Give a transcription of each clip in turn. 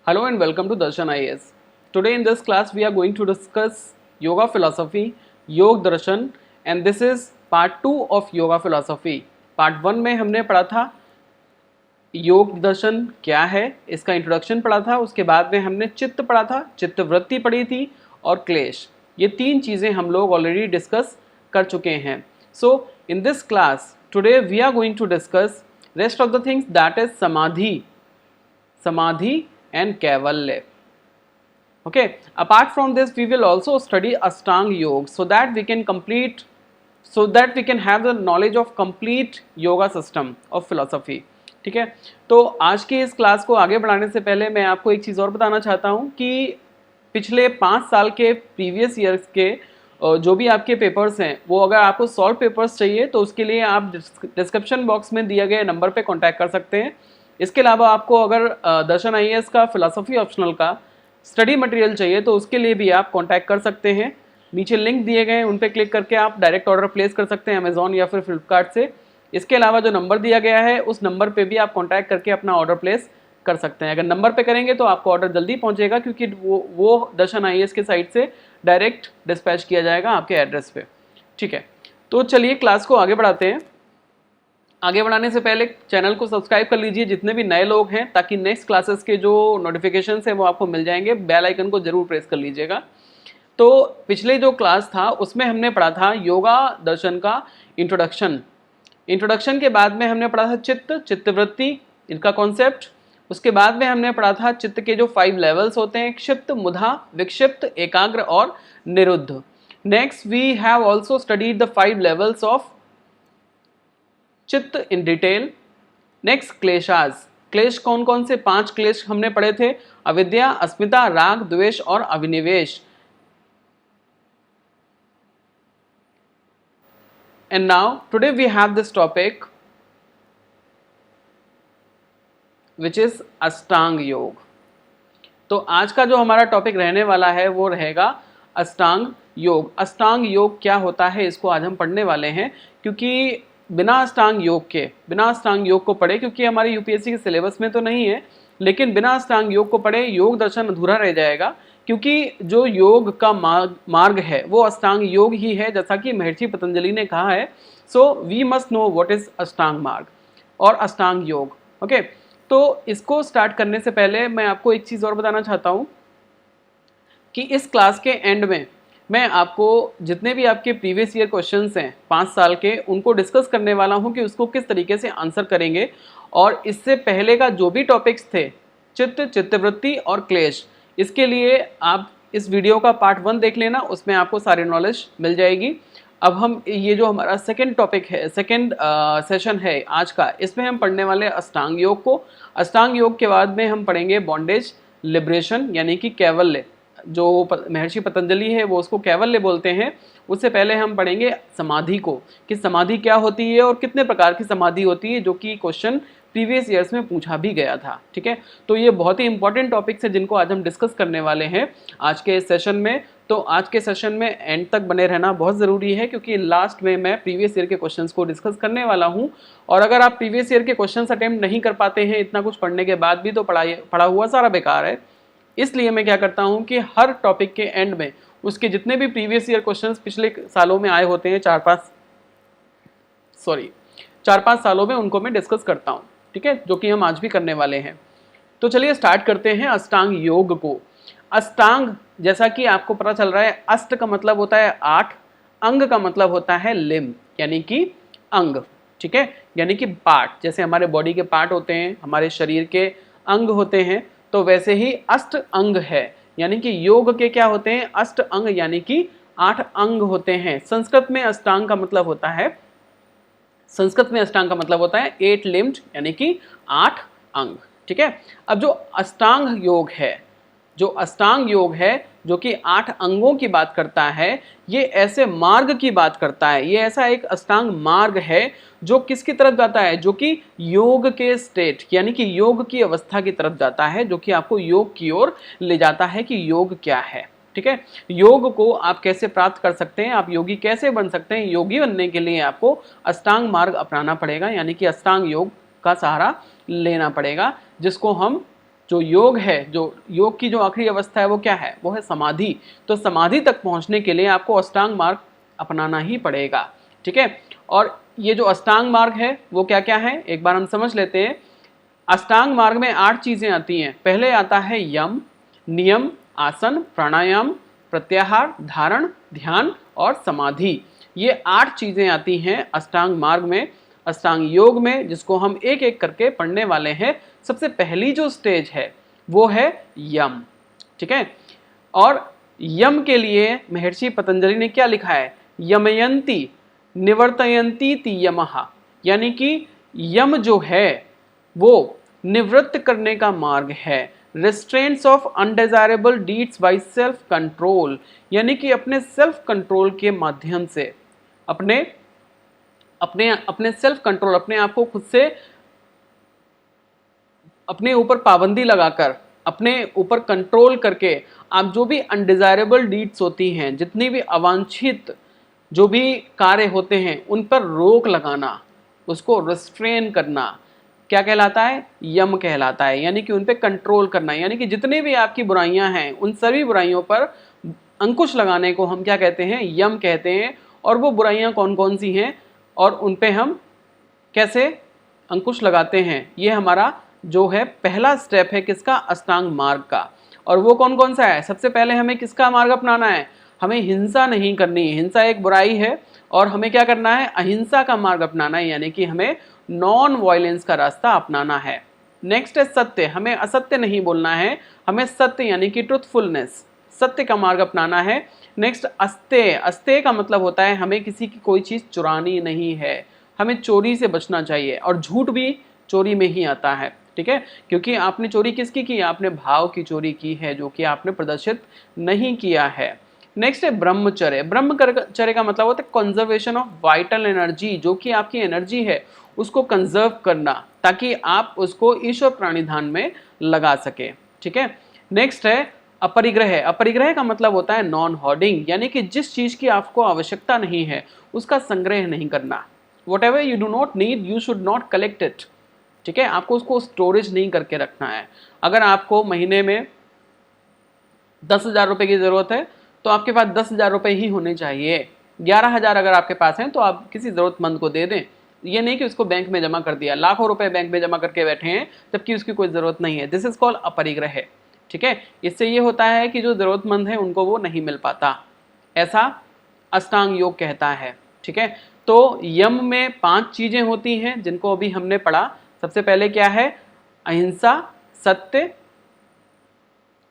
Hello and welcome to Darshan IAS. Today in this class we are going to discuss yoga philosophy, योग दर्शन and this is part 2 of yoga philosophy. Part 1 में हमने पढ़ा था योग दर्शन क्या है, इसका इंट्रोडक्शन पढ़ा था, उसके बाद में हमने चित्त पढ़ा था, चित्त वृत्ति पढ़ी थी और क्लेश। ये तीन चीज़ें हम लोग ऑलरेडी डिस्कस कर चुके हैं. So in this class today we are going to discuss rest of the things that is samadhi and Kaivalya. Okay, apart from this we will also study Ashtang Yoga so that we can have the knowledge of complete yoga system of philosophy. ठीक है, तो आज की इस class को आगे बढ़ाने से पहले मैं आपको एक चीज़ और बताना चाहता हूँ कि पिछले 5 साल के प्रीवियस ईयर्स के जो भी आपके पेपर्स हैं वो अगर आपको सॉल्व पेपर्स चाहिए तो उसके लिए आप डिस्क्रिप्शन बॉक्स में दिए गए नंबर पे कांटेक्ट कर सकते हैं. इसके अलावा आपको अगर दर्शन आईएएस का फिलॉसफी ऑप्शनल का स्टडी मटेरियल चाहिए तो उसके लिए भी आप कांटेक्ट कर सकते हैं. नीचे लिंक दिए गए हैं उन पर क्लिक करके आप डायरेक्ट ऑर्डर प्लेस कर सकते हैं अमेजॉन या फिर फ्लिपकार्ट से. इसके अलावा जो नंबर दिया गया है उस नंबर पे भी आप कांटेक्ट करके अपना ऑर्डर प्लेस कर सकते हैं. अगर नंबर पे करेंगे तो आपको ऑर्डर जल्दी पहुंचेगा क्योंकि वो दर्शन आईएएस के साइट से डायरेक्ट डिस्पैच किया जाएगा आपके एड्रेस पे. ठीक है, तो चलिए क्लास को आगे बढ़ाते हैं. आगे बढ़ाने से पहले चैनल को सब्सक्राइब कर लीजिए जितने भी नए लोग हैं, ताकि नेक्स्ट क्लासेस के जो नोटिफिकेशंस हैं वो आपको मिल जाएंगे. बेल आइकन को जरूर प्रेस कर लीजिएगा. तो पिछले जो क्लास था उसमें हमने पढ़ा था योगा दर्शन का इंट्रोडक्शन के बाद में हमने पढ़ा था चित्तवृत्ति, इनका कॉन्सेप्ट. उसके बाद में हमने पढ़ा था चित्त के जो 5 लेवल्स होते हैं, क्षिप्त, मुधा, विक्षिप्त, एकाग्र और निरुद्ध. Next we have also studied the 5 levels of chitta in detail. Next क्लेशास, क्लेश कौन कौन से 5 क्लेश हमने पढ़े थे? अविद्या, अस्मिता, राग, द्वेष और अभिनिवेश. And now today we have this topic which is Ashtanga yoga. तो आज का जो हमारा टॉपिक रहने वाला है वो रहेगा अष्टांग योग. अष्टांग योग क्या होता है इसको आज हम पढ़ने वाले हैं, क्योंकि बिना अष्टांग योग को पढ़े, क्योंकि हमारे यूपीएससी के सिलेबस में तो नहीं है, लेकिन बिना अष्टांग योग को पढ़े योग दर्शन अधूरा रह जाएगा. क्योंकि जो योग का मार्ग है वो अष्टांग योग ही है, जैसा कि महर्षि पतंजलि ने कहा है. So we must know what is Ashtanga marg और अष्टांग योग. ओके, तो इसको स्टार्ट करने से पहले मैं आपको एक चीज़ और बताना चाहता हूँ कि इस क्लास के एंड में मैं आपको जितने भी आपके प्रीवियस ईयर क्वेश्चंस हैं 5 साल के, उनको डिस्कस करने वाला हूं कि उसको किस तरीके से आंसर करेंगे. और इससे पहले का जो भी टॉपिक्स थे, चित्तवृत्ति और क्लेश, इसके लिए आप इस वीडियो का पार्ट 1 देख लेना, उसमें आपको सारी नॉलेज मिल जाएगी. अब हम ये जो हमारा सेकेंड टॉपिक है, सेकेंड सेशन है आज का, इसमें हम पढ़ने वाले अष्टांग योग को. अष्टांग योग के बाद में हम पढ़ेंगे बॉन्डेज लिबरेशन यानी कि कैवल्य. जो महर्षि पतंजलि है वो उसको कैवल्य बोलते हैं. उससे पहले हम पढ़ेंगे समाधि को, कि समाधि क्या होती है और कितने प्रकार की समाधि होती है, जो कि क्वेश्चन प्रीवियस ईयर्स में पूछा भी गया था. ठीक है, तो ये बहुत ही इंपॉर्टेंट टॉपिक्स है जिनको आज हम डिस्कस करने वाले हैं आज के सेशन में. तो आज के सेशन में एंड तक बने रहना बहुत ज़रूरी है, क्योंकि लास्ट में मैं प्रीवियस ईयर के क्वेश्चंस को डिस्कस करने वाला हूं. और अगर आप प्रीवियस ईयर के क्वेश्चंस अटेम्प्ट नहीं कर पाते हैं इतना कुछ पढ़ने के बाद भी, तो पढ़ा हुआ सारा बेकार है. इसलिए मैं क्या करता हूं कि हर टॉपिक के एंड में उसके जितने भी प्रीवियस ईयर क्वेश्चंस पिछले सालों में आए होते हैं, 4-5 सालों में, उनको मैं डिस्कस करता हूं. ठीक है, जो कि हम आज भी करने वाले हैं. तो चलिए स्टार्ट करते हैं अष्टांग योग को. अष्टांग, जैसा कि आपको पता चल रहा है, अष्ट का मतलब होता है 8, अंग का मतलब होता है लिम्ब यानी कि अंग. ठीक है, यानी कि पार्ट. जैसे हमारे बॉडी के पार्ट होते हैं, हमारे शरीर के अंग होते हैं, तो वैसे ही अष्ट अंग है. यानी कि योग के क्या होते हैं? अष्ट अंग, यानी कि 8 अंग होते हैं. संस्कृत में अष्टांग का मतलब होता है 8 लिम्ब्ड यानी कि 8 अंग. ठीक है, अब जो अष्टांग योग है जो कि 8 अंगों की बात करता है, ये ऐसे मार्ग की बात करता है. ये ऐसा एक अष्टांग मार्ग है जो किसकी तरफ जाता है? जो कि योग के स्टेट यानी कि योग की अवस्था की तरफ जाता है, जो कि आपको योग की ओर ले जाता है कि योग क्या है. ठीक है, योग को आप कैसे प्राप्त कर सकते हैं, आप योगी कैसे बन सकते हैं. योगी बनने के लिए आपको अष्टांग मार्ग अपनाना पड़ेगा, यानी कि अष्टांग योग का सहारा लेना पड़ेगा, जिसको हम जो योग है, जो योग की जो आखिरी अवस्था है वो क्या है, वो है समाधि। तो समाधि तक पहुंचने के लिए आपको अष्टांग मार्ग अपनाना ही पड़ेगा, ठीक है। और ये जो अष्टांग मार्ग है वो क्या क्या है, एक बार हम समझ लेते हैं। अष्टांग मार्ग में 8 चीजें आती हैं। पहले आता है यम, नियम, आसन, प्राणायाम, प्रत्याहार, धारण, ध्यान और समाधि। ये 8 चीजें आती हैं अष्टांग मार्ग में, अष्टांग योग में, जिसको हम एक एक करके पढ़ने वाले हैं। सबसे पहली जो स्टेज है वो है यम, ठीक है। और यम के लिए महर्षि पतंजलि ने क्या लिखा है, यमयंती निवर्तयंती ति यमः, यानी कि यम जो है वो निवृत्त करने का मार्ग है। Restraints of undesirable deeds by self control, यानी कि अपने सेल्फ कंट्रोल के माध्यम से, अपने अपने अपने सेल्फ कंट्रोल, अपने आप को खुद से अपने ऊपर पाबंदी लगाकर, अपने ऊपर कंट्रोल करके आप जो भी अनडिजायरेबल डीड्स होती हैं, जितनी भी अवांछित जो भी कार्य होते हैं, उन पर रोक लगाना, उसको रिस्ट्रेन करना, क्या कहलाता है, यम कहलाता है। यानी कि उन पे कंट्रोल करना, यानी कि जितनी भी आपकी बुराइयां हैं उन सभी बुराइयों पर अंकुश लगाने को हम क्या कहते हैं, यम कहते हैं। और वो बुराइयां कौन कौन सी हैं और उन पे हम कैसे अंकुश लगाते हैं, ये हमारा जो है पहला स्टेप है किसका, अष्टांग मार्ग का। और वो कौन कौन सा है, सबसे पहले हमें किसका मार्ग अपनाना है, हमें हिंसा नहीं करनी है, हिंसा एक बुराई है और हमें क्या करना है, अहिंसा का मार्ग अपनाना है, यानी कि हमें नॉन वायलेंस का रास्ता अपनाना है। नेक्स्ट है सत्य, हमें असत्य नहीं बोलना है, हमें सत्य यानी कि ट्रुथफुलनेस, सत्य का मार्ग अपनाना है। नेक्स्ट अस्तेय, अस्तेय का मतलब होता है हमें किसी की कोई चीज चुरानी नहीं है, हमें चोरी से बचना चाहिए। और झूठ भी चोरी में ही आता है, ठीक है, क्योंकि आपने चोरी किसकी की, आपने भाव की चोरी की है, जो कि आपने प्रदर्शित नहीं किया है। नेक्स्ट है ब्रह्मचर्य, ब्रह्मचर्य का मतलब होता है कंजर्वेशन ऑफ वाइटल एनर्जी, जो कि आपकी एनर्जी है उसको कंजर्व करना, ताकि आप उसको ईश्वर प्राणिधान में लगा सके, ठीक है। नेक्स्ट है अपरिग्रह, अपरिग्रह का मतलब होता है नॉन होर्डिंग, यानी कि जिस चीज की आपको आवश्यकता नहीं है उसका संग्रह नहीं करना। What ever you do not need you should not collect it, ठीक है, आपको उसको स्टोरेज नहीं करके रखना है। अगर आपको महीने में 10,000 रुपए की जरूरत है तो आपके पास 10,000 रुपए ही होने चाहिए। 11,000 अगर आपके पास हैं तो आप किसी जरूरतमंद को दे दें, ये नहीं कि उसको बैंक में जमा कर दिया, लाखों रुपए बैंक में जमा करके बैठे हैं जबकि उसकी कोई जरूरत नहीं है। दिस इज कॉल्ड अपरिग्रह, ठीक है। इससे ये होता है कि जो जरूरतमंद है उनको वो नहीं मिल पाता, ऐसा अष्टांग योग कहता है, ठीक है। तो यम में 5 चीजें होती हैं जिनको अभी हमने पढ़ा। सबसे पहले क्या है, अहिंसा, सत्य,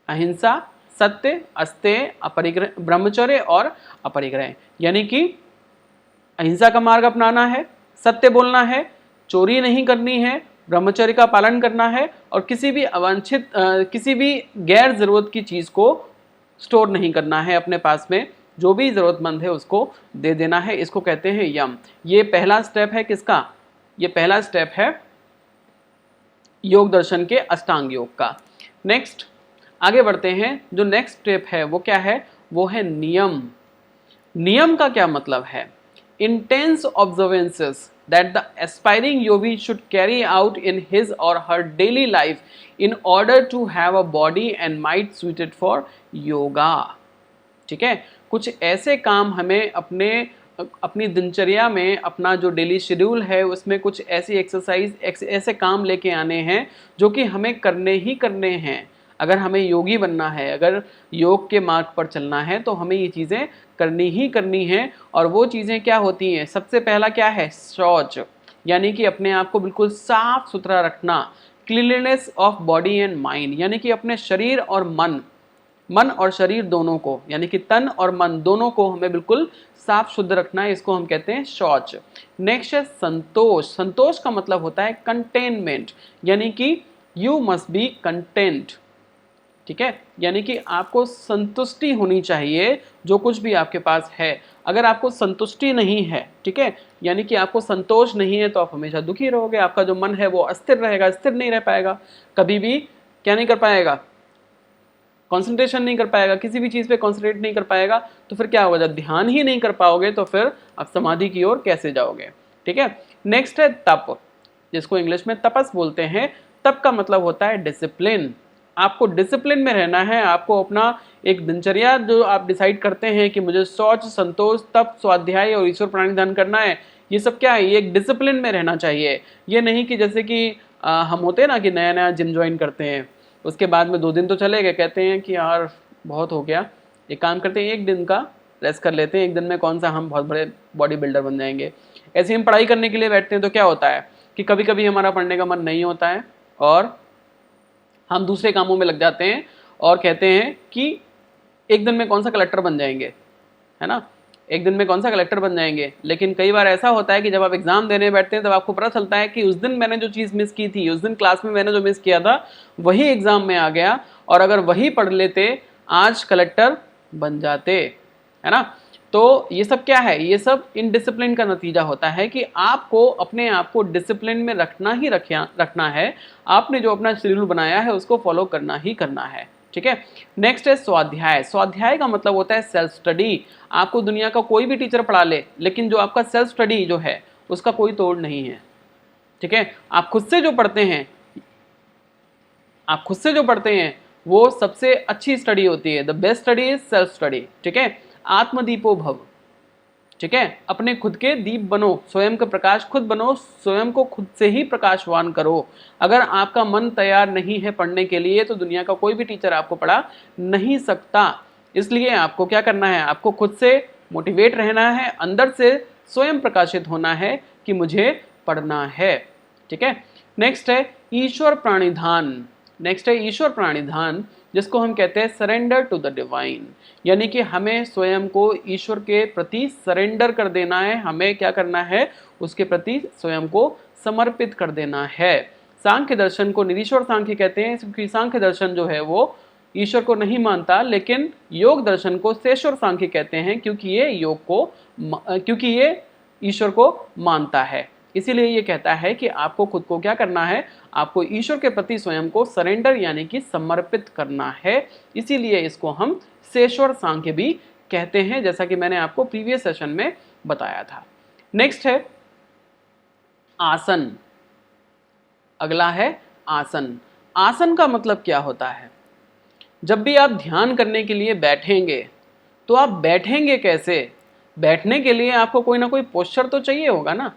अहिंसा, सत्य, अस्तेय, अपरिग्रह, ब्रह्मचर्य और अपरिग्रह। यानी कि अहिंसा का मार्ग अपनाना है, सत्य बोलना है, चोरी नहीं करनी है, ब्रह्मचर्य का पालन करना है और किसी भी अवांछित किसी भी गैर जरूरत की चीज को स्टोर नहीं करना है अपने पास में, जो भी जरूरतमंद है उसको दे देना है। इसको कहते हैं यम। ये पहला स्टेप है किसका, ये पहला स्टेप है योग दर्शन के अष्टांग योग का। नेक्स्ट आगे बढ़ते हैं, जो नेक्स्ट स्टेप है वो क्या है, वो है नियम। नियम का क्या मतलब है, intense observances that the aspiring yogi should carry out in his or her daily life in order to have a body and mind suited for yoga, ठीक है। कुछ ऐसे काम हमें अपनी दिनचर्या में, अपना जो डेली शेड्यूल है उसमें कुछ ऐसी एक्सरसाइज, ऐसे काम लेके आने हैं जो कि हमें करने ही करने हैं। अगर हमें योगी बनना है, अगर योग के मार्ग पर चलना है तो हमें ये चीज़ें करनी ही करनी है। और वो चीज़ें क्या होती हैं, सबसे पहला क्या है, शौच, यानी कि अपने आप को बिल्कुल साफ सुथरा रखना। Cleanliness of body and mind, यानी कि अपने शरीर और मन और शरीर दोनों को, यानी कि तन और मन दोनों को हमें बिल्कुल साफ शुद्ध रखना है, इसको हम कहते हैं शौच। नेक्स्ट है संतोष। संतोष का मतलब होता है कंटेनमेंट, यानी कि यू मस्ट बी कंटेंट, ठीक है, यानी कि आपको संतुष्टि होनी चाहिए जो कुछ भी आपके पास है। अगर आपको संतुष्टि नहीं है, ठीक है, यानी कि आपको संतोष नहीं है, तो आप हमेशा दुखी रहोगे। आपका जो मन है वो अस्थिर रहेगा, स्थिर नहीं रह पाएगा, कभी भी क्या नहीं कर पाएगा, कंसंट्रेशन नहीं कर पाएगा, किसी भी चीज़ पे कंसंट्रेट नहीं कर पाएगा। तो फिर क्या होगा, जब ध्यान ही नहीं कर पाओगे तो फिर आप समाधि की ओर कैसे जाओगे, ठीक है। नेक्स्ट है तप, जिसको इंग्लिश में तपस बोलते हैं। तप का मतलब होता है डिसिप्लिन, आपको डिसिप्लिन में रहना है, आपको अपना एक दिनचर्या जो आप डिसाइड करते हैं कि मुझे शौच, संतोष, तप, स्वाध्याय और ईश्वर प्राणिधान करना है, ये सब क्या है, ये एक डिसिप्लिन में रहना चाहिए। ये नहीं कि जैसे कि हम होते हैं ना कि नया नया जिम ज्वाइन करते हैं, उसके बाद में 2 दिन तो चले गए, कहते हैं कि यार बहुत हो गया, एक काम करते हैं 1 दिन का रेस्ट कर लेते हैं, 1 दिन में कौन सा हम बहुत बड़े बॉडी बिल्डर बन जाएंगे। ऐसे हम पढ़ाई करने के लिए बैठते हैं तो क्या होता है कि कभी कभी हमारा पढ़ने का मन नहीं होता है और हम दूसरे कामों में लग जाते हैं और कहते हैं कि 1 दिन में कौन सा कलेक्टर बन जाएंगे, है ना, 1 दिन में कौन सा कलेक्टर बन जाएंगे। लेकिन कई बार ऐसा होता है कि जब आप एग्जाम देने बैठते हैं तब आपको पता चलता है कि उस दिन मैंने जो चीज़ मिस की थी, उस दिन क्लास में मैंने जो मिस किया था वही एग्जाम में आ गया, और अगर वही पढ़ लेते आज कलेक्टर बन जाते, है ना। तो ये सब क्या है, ये सब इनडिसिप्लिन का नतीजा होता है कि आपको अपने आप को डिसिप्लिन में रखना है। आपने जो अपना शेड्यूल बनाया है उसको फॉलो करना ही करना है, ठीक है। नेक्स्ट है स्वाध्याय। स्वाध्याय का मतलब होता है सेल्फ स्टडी। आपको दुनिया का कोई भी टीचर पढ़ा ले, लेकिन जो आपका सेल्फ स्टडी जो है उसका कोई तोड़ नहीं है, ठीक है। आप खुद से जो पढ़ते हैं वो सबसे अच्छी स्टडी होती है। The best study is self study, ठीक है। आत्मदीपो भव, ठीक है। अपने खुद के दीप बनो, स्वयं का प्रकाश खुद बनो, स्वयं को खुद से ही प्रकाशवान करो। अगर आपका मन तैयार नहीं है पढ़ने के लिए तो दुनिया का कोई भी टीचर आपको पढ़ा नहीं सकता। इसलिए आपको क्या करना है, आपको खुद से मोटिवेट रहना है, अंदर से स्वयं प्रकाशित होना है कि मुझे पढ़ना है, ठीक है। नेक्स्ट है ईश्वर प्राणिधान। ईश्वर प्राणिधान, जिसको हम कहते हैं सरेंडर टू द डिवाइन, यानी कि हमें स्वयं को ईश्वर के प्रति सरेंडर कर देना है। हमें क्या करना है, उसके प्रति स्वयं को समर्पित कर देना है। सांख्य दर्शन को निरीश्वर सांख्य कहते हैं, क्योंकि सांख्य दर्शन जो है वो ईश्वर को नहीं मानता, लेकिन योग दर्शन को शेश्वर सांख्य कहते हैं, क्योंकि ये ईश्वर को मानता है। इसीलिए ये कहता है कि आपको खुद को क्या करना है, आपको ईश्वर के प्रति स्वयं को सरेंडर यानी कि समर्पित करना है। इसीलिए इसको हम शेश्वर सांख्य भी कहते हैं, जैसा कि मैंने आपको प्रीवियस सेशन में बताया था। नेक्स्ट है आसन। अगला है आसन। आसन का मतलब क्या होता है, जब भी आप ध्यान करने के लिए बैठेंगे तो आप बैठेंगे कैसे। बैठने के लिए आपको कोई ना कोई पोस्चर तो चाहिए होगा ना।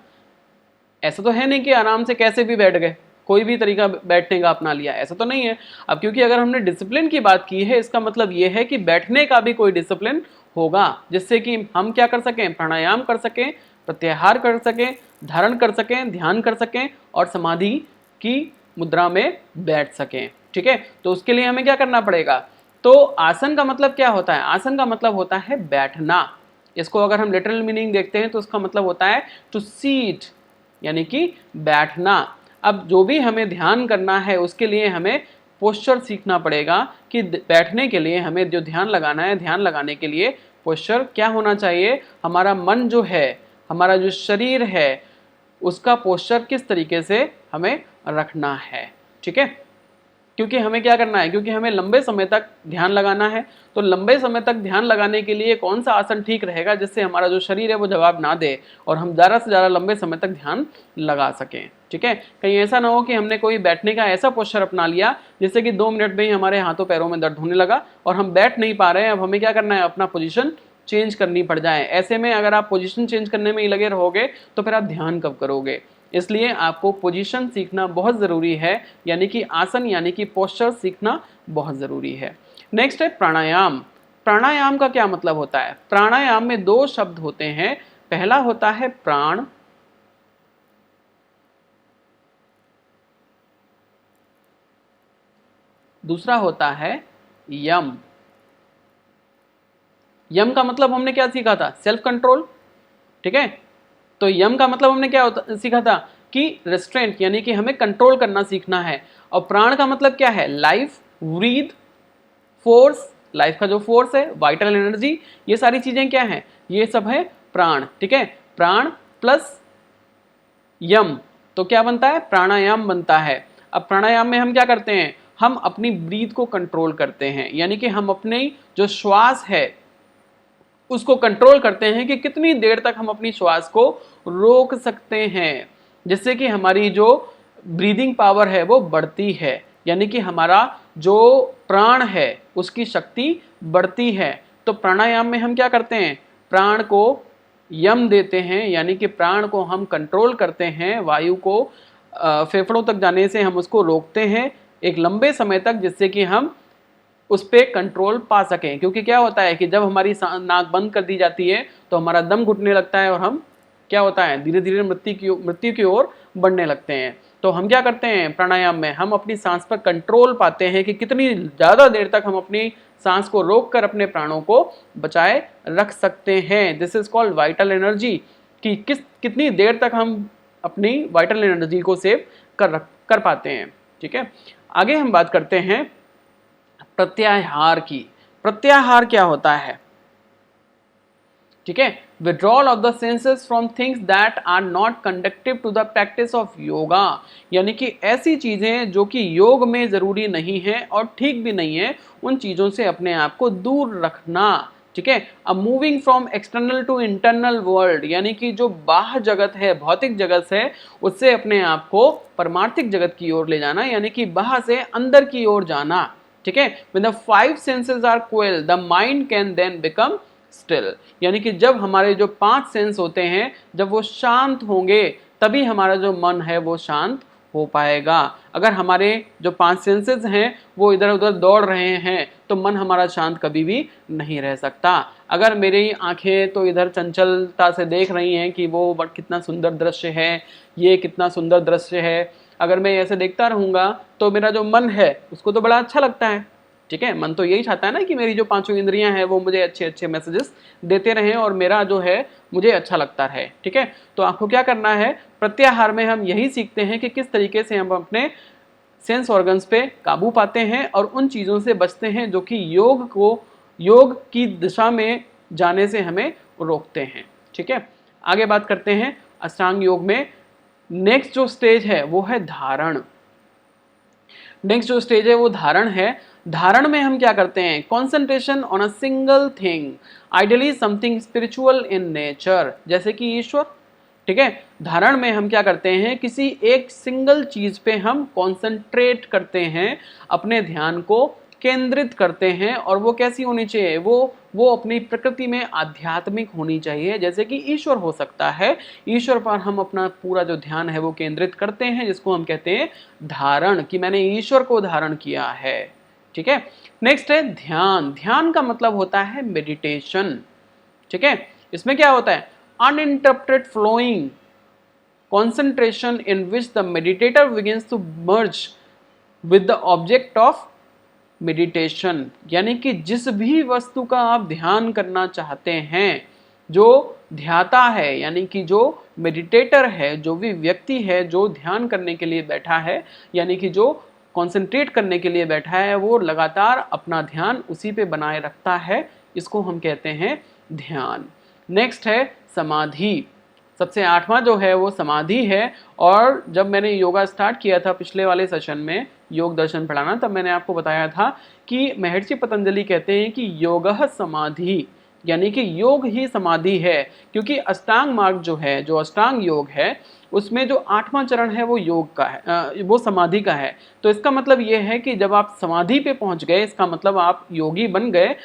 ऐसा तो है नहीं कि आराम से कैसे भी बैठ गए, कोई भी तरीका बैठने का अपना लिया, ऐसा तो नहीं है। अब क्योंकि अगर हमने डिसिप्लिन की बात की है, इसका मतलब ये है कि बैठने का भी कोई डिसिप्लिन होगा, जिससे कि हम क्या कर सकें, प्राणायाम कर सकें, प्रत्याहार कर सकें, धारण कर सकें, ध्यान कर सकें और समाधि की मुद्रा में बैठ सकें, ठीक है। तो उसके लिए हमें क्या करना पड़ेगा। तो आसन का मतलब क्या होता है, आसन का मतलब होता है बैठना। इसको अगर हम लिटरल मीनिंग देखते हैं तो उसका मतलब होता है टू सीट, यानी कि बैठना। अब जो भी हमें ध्यान करना है उसके लिए हमें पोस्चर सीखना पड़ेगा कि बैठने के लिए हमें जो ध्यान लगाना है, ध्यान लगाने के लिए पोस्चर क्या होना चाहिए, हमारा मन जो है, हमारा जो शरीर है, उसका पोस्चर किस तरीके से हमें रखना है, ठीक है। क्योंकि हमें क्या करना है, क्योंकि हमें लंबे समय तक ध्यान लगाना है। तो लंबे समय तक ध्यान लगाने के लिए कौन सा आसन ठीक रहेगा जिससे हमारा जो शरीर है वो जवाब ना दे और हम ज़्यादा से ज़्यादा लंबे समय तक ध्यान लगा सकें, ठीक है। कहीं ऐसा ना हो कि हमने कोई बैठने का ऐसा पोस्चर अपना लिया जिससे कि 2 मिनट में ही हमारे हाथों पैरों में दर्द होने लगा और हम बैठ नहीं पा रहे हैं। अब हमें क्या करना है, अपना पोजीशन चेंज करनी पड़ जाए। ऐसे में अगर आप पोजीशन चेंज करने में ही लगे रहोगे तो फिर आप ध्यान कब करोगे। इसलिए आपको पोजीशन सीखना बहुत ज़रूरी है, यानी कि आसन यानी कि पोस्चर सीखना बहुत ज़रूरी है। नेक्स्ट है प्राणायाम। प्राणायाम का क्या मतलब होता है। प्राणायाम में 2 शब्द होते हैं। पहला होता है प्राण, दूसरा होता है यम। यम का मतलब हमने क्या सीखा था, सेल्फ कंट्रोल, ठीक है। तो यम का मतलब हमने क्या सीखा था कि रेस्ट्रेंट, यानी कि हमें कंट्रोल करना सीखना है। और प्राण का मतलब क्या है, लाइफ, ब्रीथ, फोर्स, लाइफ का जो फोर्स है, वाइटल एनर्जी, ये सारी चीजें क्या हैं, ये सब है प्राण, ठीक है। प्राण प्लस यम तो क्या बनता है, प्राणायाम बनता है। अब प्राणायाम में हम क्या करते हैं, हम अपनी ब्रीथ को कंट्रोल करते हैं, यानी कि हम अपनी जो श्वास है उसको कंट्रोल करते हैं कि कितनी देर तक हम अपनी श्वास को रोक सकते हैं, जिससे कि हमारी जो ब्रीदिंग पावर है वो बढ़ती है, यानी कि हमारा जो प्राण है उसकी शक्ति बढ़ती है। तो प्राणायाम में हम क्या करते हैं, प्राण को यम देते हैं, यानी कि प्राण को हम कंट्रोल करते हैं, वायु को फेफड़ों तक जाने से हम उसको रोकते हैं एक लंबे समय तक, जिससे कि हम उस पर कंट्रोल पा सकें। क्योंकि क्या होता है कि जब हमारी नाक बंद कर दी जाती है तो हमारा दम घुटने लगता है और हम क्या होता है धीरे धीरे मृत्यु की ओर बढ़ने लगते हैं। तो हम क्या करते हैं प्राणायाम में, हम अपनी सांस पर कंट्रोल पाते हैं कि कितनी ज़्यादा देर तक हम अपनी सांस को रोककर अपने प्राणों को बचाए रख सकते हैं। This is called vital energy, कि कितनी देर तक हम अपनी वाइटल एनर्जी को सेव कर पाते हैं। ठीक है, आगे हम बात करते हैं प्रत्याहार की। प्रत्याहार क्या होता है? ठीक है, withdrawal of the senses from things that are not conductive to the practice of yoga, यानी कि ऐसी चीजें जो कि योग में जरूरी नहीं है और ठीक भी नहीं है, उन चीजों से अपने आप को दूर रखना। ठीक है, अब moving from external to internal world, यानी कि जो बाह्य जगत है, भौतिक जगत है, उससे अपने आप को परमार्थिक जगत की ओर ले जाना, यानी कि बाह्य से अंदर की ओर जाना। ठीक है, when the five senses are quelled, the mind can then become still, यानी कि जब हमारे जो 5 सेंस होते हैं जब वो शांत होंगे तभी हमारा जो मन है वो शांत हो पाएगा। अगर हमारे जो 5 सेंसेस हैं वो इधर उधर दौड़ रहे हैं तो मन हमारा शांत कभी भी नहीं रह सकता। अगर मेरी आंखें तो इधर चंचलता से देख रही हैं कि वो कितना सुंदर दृश्य है, ये कितना सुंदर दृश्य है, अगर मैं ऐसे देखता रहूँगा तो मेरा जो मन है उसको तो बड़ा अच्छा लगता है। ठीक है, मन तो यही चाहता है ना कि मेरी जो 5 इंद्रियां हैं वो मुझे अच्छे अच्छे मैसेजेस देते रहें और मेरा जो है मुझे अच्छा लगता रहे। ठीक है, तो आपको क्या करना है, प्रत्याहार में हम यही सीखते हैं कि किस तरीके से हम अपने सेंस ऑर्गन्स पे काबू पाते हैं और उन चीज़ों से बचते हैं जो कि योग की दिशा में जाने से हमें रोकते हैं। ठीक है, आगे बात करते हैं अष्टांग योग में नेक्स्ट जो स्टेज है वो है धारण। नेक्स्ट जो स्टेज है वो धारण है। धारण में हम क्या करते हैं, concentration on a single thing, ideally something spiritual in nature, जैसे कि ईश्वर। ठीक है, धारण में हम क्या करते हैं, किसी एक सिंगल चीज पे हम कॉन्सेंट्रेट करते हैं, अपने ध्यान को केंद्रित करते हैं। और वो कैसी होनी चाहिए, वो अपनी प्रकृति में आध्यात्मिक होनी चाहिए, जैसे कि ईश्वर हो सकता है। ईश्वर पर हम अपना पूरा जो ध्यान है वो केंद्रित करते हैं, जिसको हम कहते हैं धारण, कि मैंने ईश्वर को धारण किया है। ठीक है, नेक्स्ट है ध्यान। ध्यान का मतलब होता है मेडिटेशन। ठीक है, इसमें क्या होता है, uninterrupted flowing concentration in which the meditator begins to merge with the object of meditation, यानी कि जिस भी वस्तु का आप ध्यान करना चाहते हैं, जो ध्याता है यानी कि जो मेडिटेटर है, जो भी व्यक्ति है जो ध्यान करने के लिए बैठा है, यानी कि जो कॉन्सेंट्रेट करने के लिए बैठा है, वो लगातार अपना ध्यान उसी पे बनाए रखता है, इसको हम कहते हैं ध्यान। नेक्स्ट है समाधि। सबसे 8वां जो है वो समाधि है। और जब मैंने योगा स्टार्ट किया था पिछले वाले सेशन में योग दर्शन पढ़ाना, तब मैंने आपको बताया था कि महर्षि पतंजलि कहते हैं कि योगः समाधि, यानी कि योग ही समाधि है। क्योंकि अष्टांग मार्ग जो है, जो अष्टांग योग है, उसमें जो 8वां चरण है वो योग का है, वो समाधि का है। तो इसका मतलब ये है कि जब आप समाधि पे पहुंच गए, इसका मतलब आप योगी बन गए,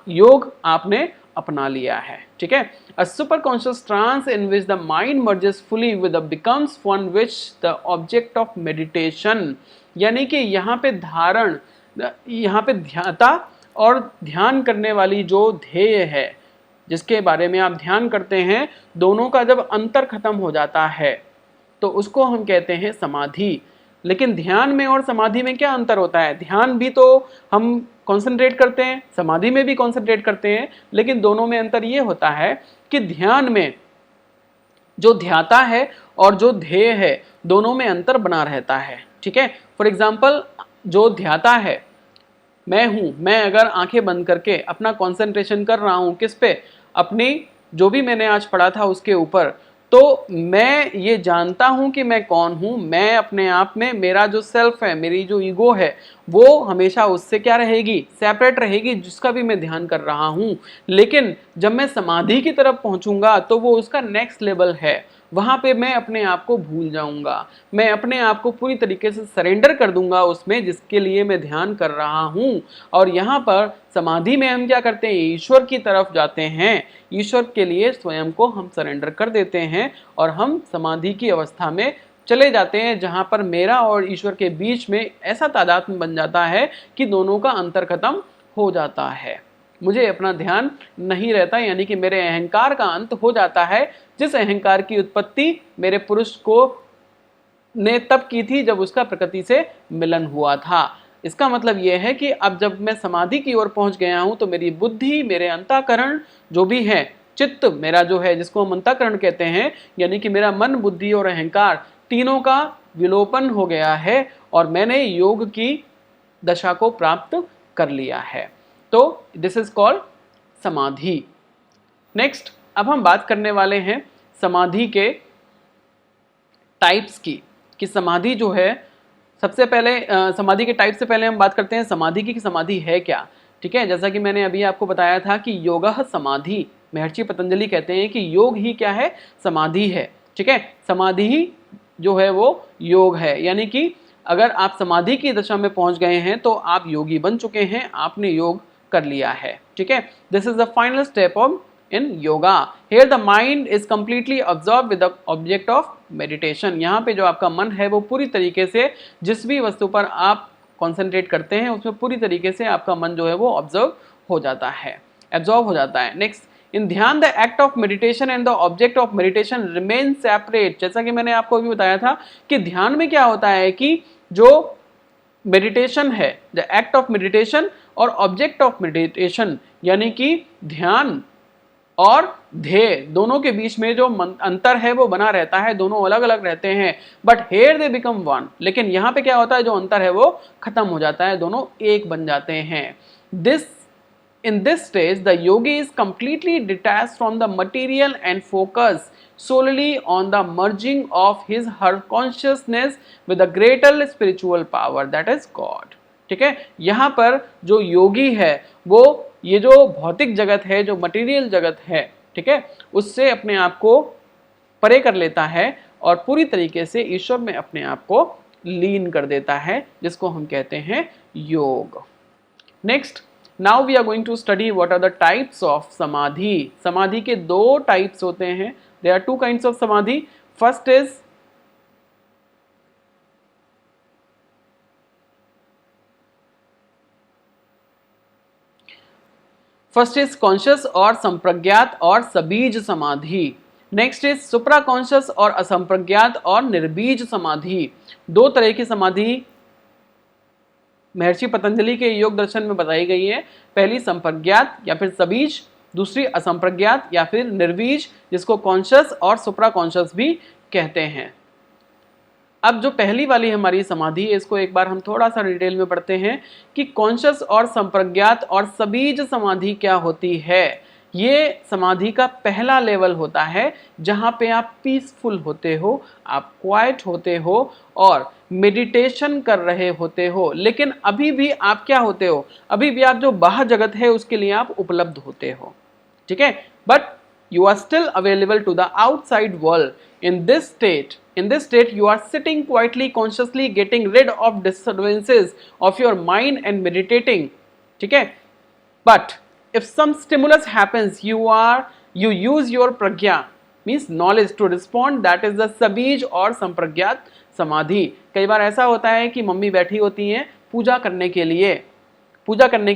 योग आपने अपना लिया है। ठीक है, a super conscious trance in which the mind merges fully with the becomes one which the object of meditation, यानी कि यहाँ पे धारण, यहाँ पे ध्याता और ध्यान करने वाली जो ध्येय है, जिसके बारे में आप ध्यान करते हैं, दोनों का जब अंतर खत्म हो जाता है तो उसको हम कहते हैं समाधि। लेकिन ध्यान में और समाधि में क्या अंतर होता है, ध्यान भी तो हम कॉन्सेंट्रेट करते हैं, समाधि में भी कॉन्सेंट्रेट करते हैं, लेकिन दोनों में अंतर ये होता है कि ध्यान में जो ध्याता है और जो ध्येय है, दोनों में अंतर बना रहता है। ठीक है, फॉर एग्जाम्पल जो ध्याता है, मैं हूं, मैं अगर आंखें बंद करके अपना कॉन्सेंट्रेशन कर रहा हूं किस पे, अपनी जो भी मैंने आज पढ़ा था उसके ऊपर, तो मैं ये जानता हूं कि मैं कौन हूं, मैं अपने आप में, मेरा जो सेल्फ है, मेरी जो ईगो है, वो हमेशा उससे क्या रहेगी, सेपरेट रहेगी, जिसका भी मैं ध्यान कर रहा हूं। लेकिन जब मैं समाधि की तरफ पहुंचूंगा तो वो उसका नेक्स्ट लेवल है, वहाँ पे मैं अपने आप को भूल जाऊंगा, मैं अपने आप को पूरी तरीके से सरेंडर कर दूंगा उसमें जिसके लिए मैं ध्यान कर रहा हूँ। और यहाँ पर समाधि में हम क्या करते हैं, ईश्वर की तरफ जाते हैं, ईश्वर के लिए स्वयं को हम सरेंडर कर देते हैं और हम समाधि की अवस्था में चले जाते हैं, जहाँ पर मेरा और ईश्वर के बीच में ऐसा तादात्म्य बन जाता है कि दोनों का अंतर खत्म हो जाता है। मुझे अपना ध्यान नहीं रहता, यानी कि मेरे अहंकार का अंत हो जाता है, जिस अहंकार की उत्पत्ति मेरे पुरुष को ने तब की थी जब उसका प्रकृति से मिलन हुआ था। इसका मतलब यह है कि अब जब मैं समाधि की ओर पहुंच गया हूं तो मेरी बुद्धि, मेरे अंतःकरण जो भी है, चित्त मेरा जो है जिसको हम अंतःकरण कहते हैं, यानी कि मेरा मन, बुद्धि और अहंकार तीनों का विलोपन हो गया है और मैंने योग की दशा को प्राप्त कर लिया है। तो दिस इज कॉल्ड समाधि। नेक्स्ट, अब हम बात करने वाले हैं समाधि के टाइप्स की, कि समाधि जो है, सबसे पहले समाधि के टाइप से पहले हम बात करते हैं समाधि की, कि समाधि है क्या। ठीक है, जैसा कि मैंने अभी आपको बताया था कि योगः समाधि, महर्षि पतंजलि कहते हैं कि योग ही क्या है, समाधि है। ठीक है, समाधि ही जो है वो योग है, यानी कि अगर आप समाधि की दशा में पहुंच गए हैं तो आप योगी बन चुके हैं, आपने योग कर लिया है। ठीक है, this is the final step of in yoga. Here the mind is completely absorb with the object of meditation. यहाँ पे जो आपका मन है वो पूरी तरीके से जिस भी वस्तु पर आप कॉन्सेंट्रेट करते हैं उसमें पूरी तरीके से आपका मन जो है वो ऑब्जर्व हो जाता है, एब्जॉर्ब हो जाता है। नेक्स्ट, इन ध्यान the act of meditation and the object of meditation remain separate. जैसा कि मैंने आपको अभी बताया था कि ध्यान में क्या होता है कि जो मेडिटेशन है, द एक्ट ऑफ मेडिटेशन और ऑब्जेक्ट ऑफ मेडिटेशन, यानी कि ध्यान और ध्येय दोनों के बीच में जो अंतर है वो बना रहता है, दोनों अलग अलग रहते हैं, but here they become one. लेकिन यहाँ पे क्या होता है, जो अंतर है वो खत्म हो जाता है, दोनों एक बन जाते हैं। In this stage, the yogi is completely detached from the material and focus solely on the merging of his her consciousness with the greater spiritual power, that is God. ठीक है, यहाँ पर जो योगी है वो ये जो भौतिक जगत है, जो मटेरियल जगत है, ठीक है, उससे अपने आप को परे कर लेता है और पूरी तरीके से ईश्वर में अपने आप को लीन कर देता है, जिसको हम कहते हैं योग। Next, now we are going to study what are the types of samadhi. समाधि के दो टाइप्स होते हैं, there are two kinds of samadhi. First is conscious और संप्रज्ञात और सबीज समाधि। नेक्स्ट इज सुप्रा कॉन्शियस और असंप्रज्ञात और निर्बीज समाधि। दो तरह की समाधि महर्षि पतंजलि के योग दर्शन में बताई गई है। पहली संप्रज्ञात या फिर सबीज, दूसरी असंप्रज्ञात या फिर निर्बीज, जिसको कॉन्शियस और सुप्रा कॉन्शियस भी कहते हैं। अब जो पहली वाली हमारी समाधि है, इसको एक बार हम थोड़ा सा डिटेल में पढ़ते हैं कि कॉन्शियस और संप्रज्ञात और सबीज समाधि क्या होती है। ये समाधि का पहला लेवल होता है जहाँ पे आप पीसफुल होते हो, आप क्वाइट होते हो और मेडिटेशन कर रहे होते हो, लेकिन अभी भी आप क्या होते हो, अभी भी आप जो बाह्य जगत है उसके लिए आप उपलब्ध होते हो। ठीक है, but you are still available to the outside world. In this state you are sitting quietly, consciously getting rid of disturbances of your mind and meditating. ठीक है, but if some stimulus happens, you use your pragya, means knowledge, to respond. That is the sabij और संप्रज्ञात समाधि। कई बार ऐसा होता है कि मम्मी बैठी होती हैं पूजा करने के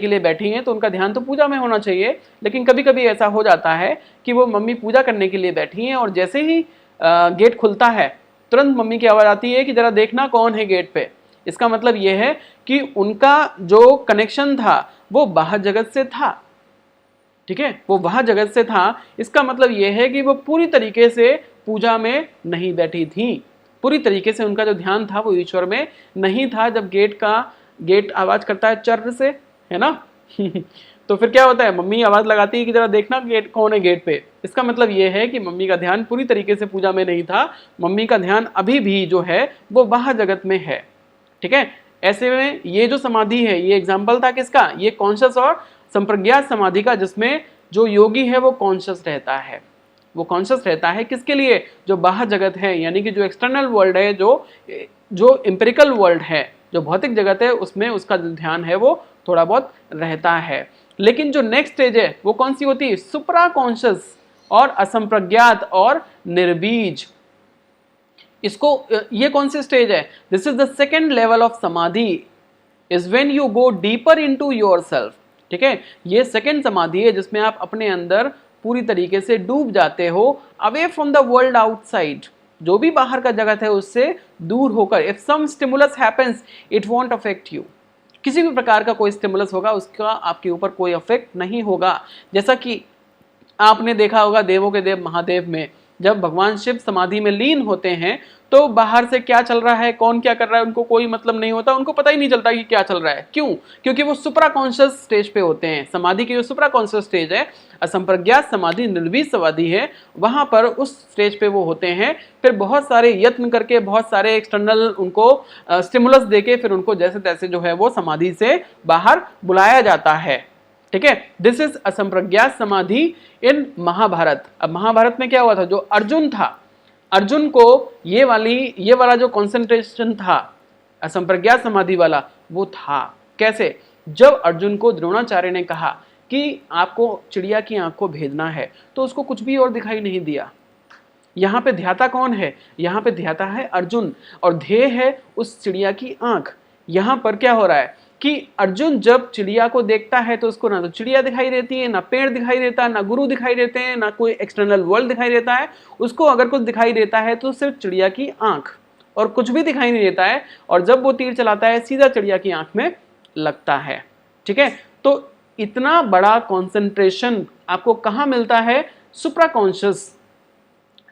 लिए बैठी हैं, तो उनका ध्यान तो पूजा में होना चाहिए, लेकिन कभी कभी ऐसा हो जाता है कि वो मम्मी पूजा करने के लिए बैठी हैं और जैसे ही गेट खुलता है तुरंत मम्मी की आवाज़ आती है कि ज़रा देखना कौन है गेट पे। इसका मतलब ये है कि उनका जो कनेक्शन था वो बाहर जगत से था। ठीक है, वो बाहर जगत से था। इसका मतलब ये है कि वो पूरी तरीके से पूजा में नहीं बैठी थी, पूरी तरीके से उनका जो ध्यान था वो ईश्वर में नहीं था। जब गेट आवाज करता है चर्र से, है ना तो फिर क्या होता है, मम्मी आवाज लगाती है कि जरा देखना गेट कौन है गेट पे। इसका मतलब ये है कि मम्मी का ध्यान पूरी तरीके से पूजा में नहीं था, मम्मी का ध्यान अभी भी जो है वो बाहर जगत में है। ठीक है, ऐसे में ये जो समाधि है, ये एग्जाम्पल था किसका, ये कॉन्शियस और संप्रज्ञात समाधि का, जिसमें जो योगी है वो कॉन्शियस रहता है, वो कॉन्शियस रहता है किसके लिए, जो बाहर जगत है, यानी कि जो एक्सटर्नल वर्ल्ड है, जो एम्पिरिकल वर्ल्ड है, जो भौतिक जगत है, उसमें उसका जो ध्यान है वो थोड़ा बहुत रहता है। लेकिन जो नेक्स्ट स्टेज है वो कौन सी होती है, सुप्रा कॉन्शियस और असंप्रज्ञात और निर्बीज। इसको ये कौन सी स्टेज है, this is the second level of samadhi, is when you go deeper into yourself. ठीक है, ये सेकेंड समाधि है जिसमें आप अपने अंदर पूरी तरीके से डूब जाते हो, away from the world outside, जो भी बाहर का जगत है उससे दूर होकर। If some stimulus happens it won't affect you, किसी भी प्रकार का कोई स्टिमुलस होगा उसका आपके ऊपर कोई अफेक्ट नहीं होगा। जैसा कि आपने देखा होगा देवों के देव महादेव में जब भगवान शिव समाधि में लीन होते हैं तो बाहर से क्या चल रहा है, कौन क्या कर रहा है, उनको कोई मतलब नहीं होता, उनको पता ही नहीं चलता कि क्या चल रहा है। क्यों? क्योंकि वो सुप्रा कॉन्शियस स्टेज पे होते हैं। समाधि की जो सुप्रा कॉन्शियस स्टेज है, असंप्रज्ञात समाधि, निर्वीज समाधि है, वहां पर उस स्टेज पे वो होते हैं। फिर बहुत सारे यत्न करके, बहुत सारे एक्सटर्नल उनको स्टिमुलस देके फिर उनको जैसे तैसे जो है वो समाधि से बाहर बुलाया जाता है। ठीक है, दिस इज असंप्रज्ञात समाधि इन महाभारत। अब महाभारत में क्या हुआ था, जो अर्जुन था, अर्जुन को ये वाला जो कंसंट्रेशन था असंप्रज्ञात समाधि वाला, वो था कैसे, जब अर्जुन को द्रोणाचार्य ने कहा कि आपको चिड़िया की आंख को भेदना है तो उसको कुछ भी और दिखाई नहीं दिया। यहाँ पे ध्याता कौन है, यहाँ पे ध्याता है अर्जुन और ध्येय है उस चिड़िया की आंख। यहाँ पर क्या हो रहा है कि अर्जुन जब चिड़िया को देखता है तो उसको ना तो चिड़िया दिखाई देती है, ना पेड़ दिखाई देता है, ना गुरु दिखाई देते हैं, ना कोई एक्सटर्नल वर्ल्ड दिखाई देता है। उसको अगर कुछ दिखाई देता है तो सिर्फ चिड़िया की आंख, और कुछ भी दिखाई नहीं देता है। और जब वो तीर चलाता है सीधा चिड़िया की आंख में लगता है। ठीक है, तो इतना बड़ा कॉन्सेंट्रेशन आपको कहाँ मिलता है, सुप्रा कॉन्शियस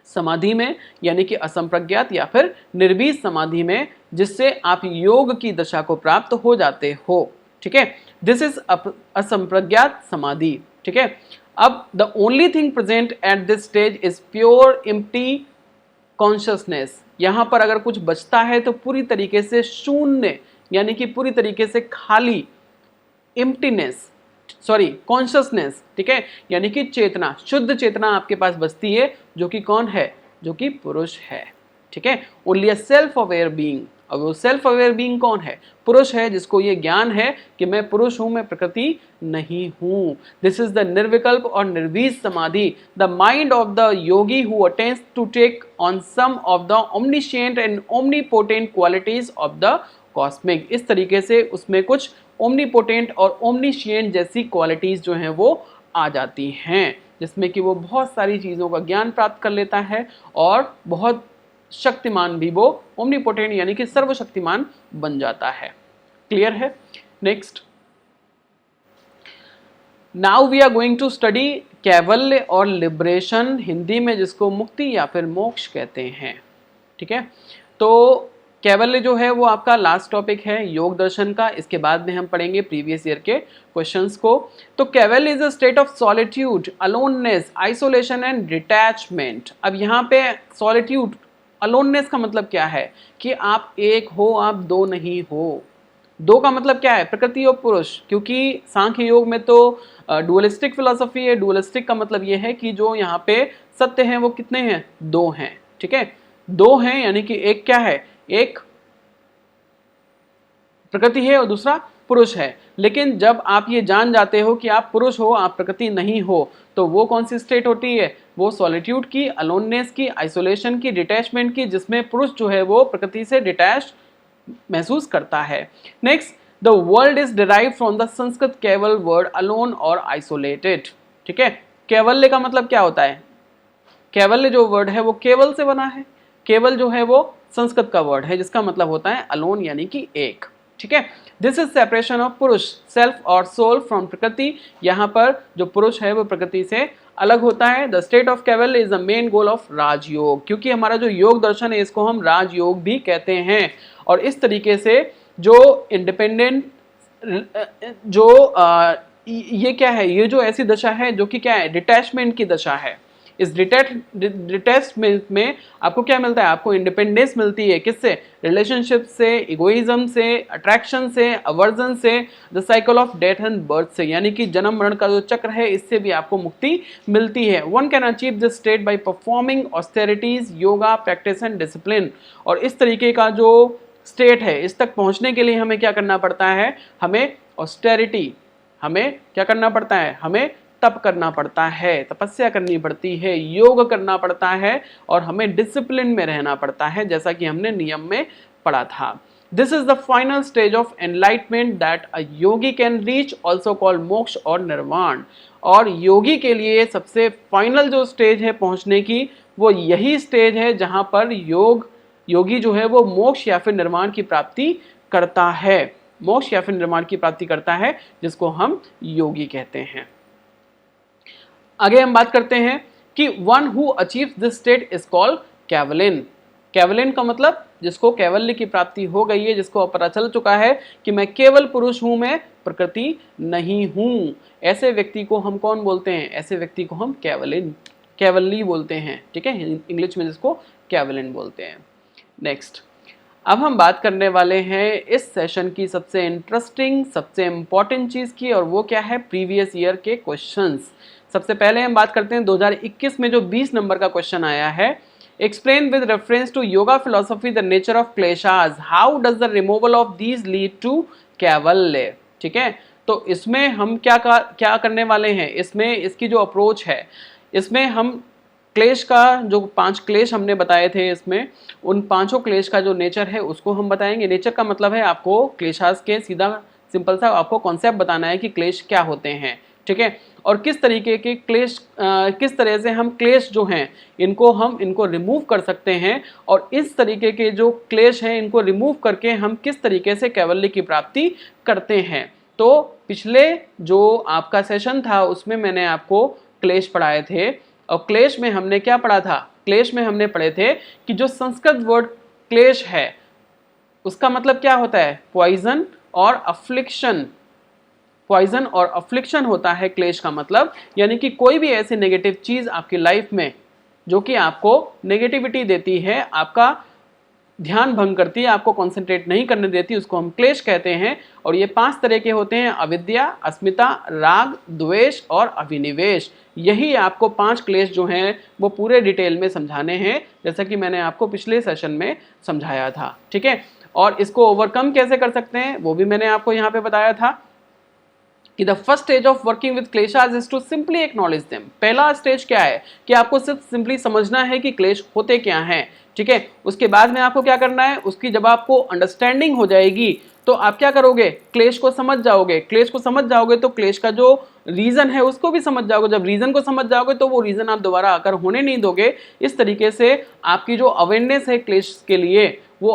समाधि में, यानी कि असंप्रज्ञात या फिर निर्वीज समाधि में, जिससे आप योग की दशा को प्राप्त हो जाते हो। ठीक है, दिस इज असंप्रज्ञात समाधि। ठीक है, अब the only thing present at this stage is pure empty consciousness. यहां पर अगर कुछ बचता है तो पूरी तरीके से शून्य, यानी कि पूरी तरीके से खाली, एम्प्टीनेस, सॉरी कॉन्शियसनेस। ठीक है, यानी कि चेतना, शुद्ध चेतना आपके पास बचती है, जो कि कौन है, जो कि पुरुष है। ठीक है, only a self aware being. अब वो सेल्फ अवेयर बीइंग कौन है, पुरुष है, जिसको ये ज्ञान है कि मैं पुरुष हूं, मैं प्रकृति नहीं हूं। दिस इज द निर्विकल्प और निर्वीज समाधि, the mind of the yogi who attains to take on some of the omniscient and omnipotent qualities of the cosmic. इस तरीके से उसमें कुछ ओमनीपोटेंट और ओमनिशिएंट जैसी क्वालिटीज जो हैं वो आ जाती हैं, जिसमें कि वो बहुत सारी चीज़ों का ज्ञान प्राप्त कर लेता है और बहुत शक्तिमान भी, वो ओमनीपोटेंट यानी कि सर्वशक्तिमान बन जाता है। क्लियर है? Next, now we are going to study Kaivalya और लिबरेशन, हिंदी में जिसको मुक्ति या फिर मोक्ष कहते हैं। ठीक है, तो कैवल्य जो है वो आपका लास्ट टॉपिक है योग दर्शन का। इसके बाद में हम पढ़ेंगे प्रीवियस ईयर के क्वेश्चंस को। तो कैवल्य is a state of solitude, aloneness, isolation and detachment. अब यहाँ पे सॉलिट्यूड, अलोननेस का मतलब क्या है कि आप एक हो, आप दो नहीं हो। दो का मतलब क्या है, प्रकृति और पुरुष, क्योंकि सांख्य योग में तो डुअलिस्टिक फिलॉसफी है। डुअलिस्टिक का मतलब ये है कि जो यहाँ पे सत्य है वो कितने हैं, दो हैं। ठीक है, दो हैं, यानी कि एक क्या है, एक प्रकृति है और दूसरा पुरुष है। लेकिन जब आप ये जान जाते हो कि आप पुरुष हो, आप प्रकृति नहीं हो, तो वो कौन सी स्टेट होती है, वो सॉलिट्यूड की, अलोननेस की, आइसोलेशन की, डिटैचमेंट की, जिसमें पुरुष जो है वो प्रकृति से डिटैच महसूस करता है। Next, the world is derived from the Sanskrit केवल वर्ड अलोन और आइसोलेटेड। ठीक है, कैवल्य का मतलब क्या होता है, कैवल्य जो वर्ड है वो केवल से बना है। केवल जो है वो संस्कृत का वर्ड है जिसका मतलब होता है अलोन, यानी कि एक। ठीक है, दिस इज सेपरेशन ऑफ पुरुष, सेल्फ और सोल फ्रॉम प्रकृति। यहाँ पर जो पुरुष है वो प्रकृति से अलग होता है। The state of kaivalya is the main goal of Rajyoga, क्योंकि हमारा जो योग दर्शन है इसको हम राजयोग भी कहते हैं। और इस तरीके से जो इंडिपेंडेंट, जो ये क्या है, ये जो ऐसी दशा है जो कि क्या है, डिटैचमेंट की दशा है। इस डिटैचमेंट में आपको क्या मिलता है, आपको इंडिपेंडेंस मिलती है, किससे, रिलेशनशिप से, इगोइज्म से, अट्रैक्शन से, अवर्जन से, the cycle of death and birth से, यानी कि जन्म मरण का जो चक्र है इससे भी आपको मुक्ति मिलती है। One can achieve this state by performing austerities, yoga practice and discipline. और इस तरीके का जो स्टेट है इस तक पहुंचने के लिए हमें क्या करना पड़ता है, हमें ऑस्टेरिटी, हमें क्या करना पड़ता है, हमें तप करना पड़ता है, तपस्या करनी पड़ती है, योग करना पड़ता है और हमें डिसिप्लिन में रहना पड़ता है, जैसा कि हमने नियम में पढ़ा था। This is the final stage of enlightenment that a Yogi can reach, also called मोक्ष और निर्वाण। और योगी के लिए सबसे फाइनल जो स्टेज है पहुंचने की, वो यही स्टेज है जहां पर योगी जो है वो मोक्ष या फिर निर्वाण की प्राप्ति करता है, मोक्ष या फिर निर्वाण की प्राप्ति करता है, जिसको हम योगी कहते हैं। आगे हम बात करते हैं कि one who achieves this state is called kaivalin. Kaivalin का मतलब जिसको कैवल्य की प्राप्ति हो गई है, जिसको पता चल चुका है कि मैं केवल पुरुष हूं, मैं प्रकृति नहीं हूं, ऐसे व्यक्ति को हम कौन बोलते हैं, ऐसे व्यक्ति को हम कैवल्ली बोलते हैं, ठीक है, इंग्लिश में जिसको कैवलिन बोलते हैं। नेक्स्ट, अब हम बात करने वाले हैं इस सेशन की सबसे इंटरेस्टिंग, सबसे इंपॉर्टेंट चीज की, और वो क्या है, प्रीवियस ईयर के क्वेश्चंस। सबसे पहले हम बात करते हैं 2021 में जो 20 नंबर का क्वेश्चन आया है, explain with reference to yoga philosophy the nature of kleshas, how does the removal of these lead to kaivalya. ठीक है, तो इसमें हम क्या करने वाले हैं, इसमें इसकी जो अप्रोच है, इसमें हम क्लेश का जो 5 क्लेश हमने बताए थे, इसमें उन 5 क्लेश का जो नेचर है उसको हम बताएंगे। नेचर का मतलब है आपको क्लेशास के सीधा सिंपल सा आपको कॉन्सेप्ट बताना है कि क्लेश क्या होते हैं, ठीक है, और किस तरीके के क्लेश, किस तरह से हम क्लेश जो हैं इनको रिमूव कर सकते हैं, और इस तरीके के जो क्लेश हैं इनको रिमूव करके हम किस तरीके से कैवल्य की प्राप्ति करते हैं। तो पिछले जो आपका सेशन था उसमें मैंने आपको क्लेश पढ़ाए थे, और क्लेश में हमने क्या पढ़ा था, क्लेश में हमने पढ़े थे कि जो संस्कृत वर्ड क्लेश है उसका मतलब क्या होता है, पॉइजन और अफ्लिक्शन। पॉइजन और अफ्लिक्शन होता है क्लेश का मतलब, यानी कि कोई भी ऐसी नेगेटिव चीज आपकी लाइफ में जो कि आपको नेगेटिविटी देती है, आपका ध्यान भंग करती है, आपको कंसंट्रेट नहीं करने देती, उसको हम क्लेश कहते हैं। और ये 5 तरह के होते हैं, अविद्या, अस्मिता, राग, द्वेष और अभिनिवेश। यही आपको 5 क्लेश जो हैं वो पूरे डिटेल में समझाने हैं, जैसा कि मैंने आपको पिछले सेशन में समझाया था, ठीक है। और इसको ओवरकम कैसे कर सकते हैं वो भी मैंने आपको यहाँ पे बताया था कि the first stage of working with kleshas is to simply acknowledge them. पहला स्टेज क्या है कि आपको सिर्फ सिंपली समझना है कि क्लेश होते क्या हैं, ठीक है। उसके बाद में आपको क्या करना है, उसकी जब आपको अंडरस्टैंडिंग हो जाएगी तो आप क्या करोगे, क्लेश को समझ जाओगे। क्लेश को समझ जाओगे तो क्लेश का जो रीजन है उसको भी समझ जाओगे। जब रीजन को समझ जाओगे तो वो रीजन आप दोबारा आकर होने नहीं दोगे। इस तरीके से आपकी जो अवेयरनेस है क्लेश के लिए, वो